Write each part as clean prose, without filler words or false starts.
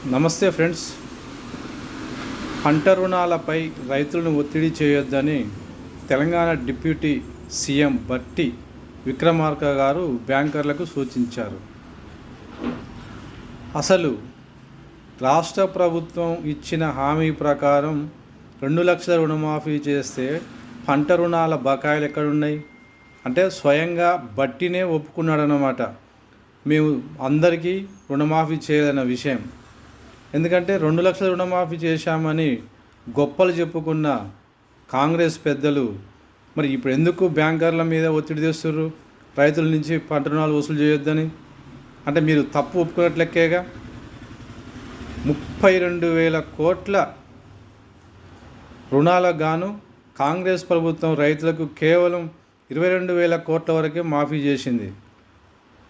నమస్తే ఫ్రెండ్స్. పంట రుణాలపై రైతులను ఒత్తిడి చేయొద్దని తెలంగాణ డిప్యూటీ సీఎం బట్టి విక్రమార్క గారు బ్యాంకర్లకు సూచించారు. అసలు రాష్ట్ర ప్రభుత్వం ఇచ్చిన హామీ ప్రకారం 2 లక్షల రుణమాఫీ చేస్తే పంట రుణాల బకాయిలు ఎక్కడున్నాయి అంటే స్వయంగా బట్టినే ఒప్పుకున్నాడన్నమాట. మేము అందరికీ రుణమాఫీ చేయాలన్న విషయం. ఎందుకంటే 2 లక్షల రుణమాఫీ చేశామని గొప్పలు చెప్పుకున్న కాంగ్రెస్ పెద్దలు మరి ఇప్పుడు ఎందుకు బ్యాంకర్ల మీద ఒత్తిడి తెస్తుర్రు రైతుల నుంచి పంట రుణాలు వసూలు చేయొద్దని? అంటే మీరు తప్పు ఒప్పుకున్నట్లెక్కేగా. 32,000 కోట్ల రుణాలకు గాను కాంగ్రెస్ ప్రభుత్వం రైతులకు కేవలం 22,000 కోట్ల వరకే మాఫీ చేసింది.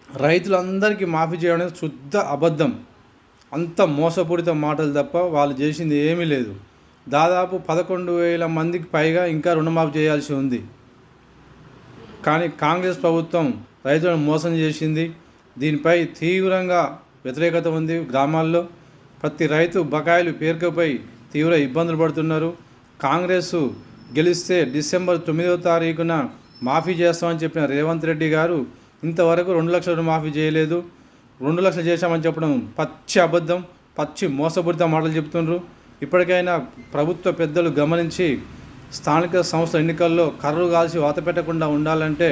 రైతులందరికీ మాఫీ చేయడం శుద్ధ అబద్ధం. అంత మోసపూరిత మాటలు తప్ప వాళ్ళు చేసింది ఏమీ లేదు. దాదాపు 11,000 మందికి పైగా ఇంకా రుణమాఫీ చేయాల్సి ఉంది. కానీ కాంగ్రెస్ ప్రభుత్వం రైతులను మోసం చేసింది. దీనిపై తీవ్రంగా వ్యతిరేకత ఉంది. గ్రామాల్లో ప్రతి రైతు బకాయిలు పేరుకుపోయి తీవ్ర ఇబ్బందులు పడుతున్నారు. కాంగ్రెస్ గెలిస్తే డిసెంబర్ 9వ తారీఖున మాఫీ చేస్తామని చెప్పిన రేవంత్ రెడ్డి గారు ఇంతవరకు 2 లక్షల రుణమాఫీ చేయలేదు. 2 లక్షలు చేశామని చెప్పడం పచ్చి అబద్ధం, పచ్చి మోసపూరిత మాటలు చెప్తున్నారు. ఇప్పటికైనా ప్రభుత్వ పెద్దలు గమనించి స్థానిక సంస్థల ఎన్నికల్లో కర్రు కాల్చి వాత పెట్టకుండా ఉండాలంటే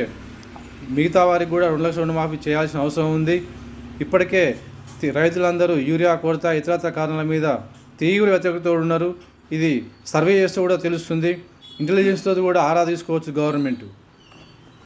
మిగతా వారికి కూడా 2 లక్షల రుణమాఫీ చేయాల్సిన అవసరం ఉంది. ఇప్పటికే రైతులందరూ యూరియా కొరత ఇతరత్ర కారణాల మీద తీవ్ర వ్యతిరేకతతో ఉన్నారు. ఇది సర్వే చేస్తూ కూడా తెలుస్తుంది. ఇంటెలిజెన్స్తో కూడా ఆరా తీసుకోవచ్చు గవర్నమెంట్.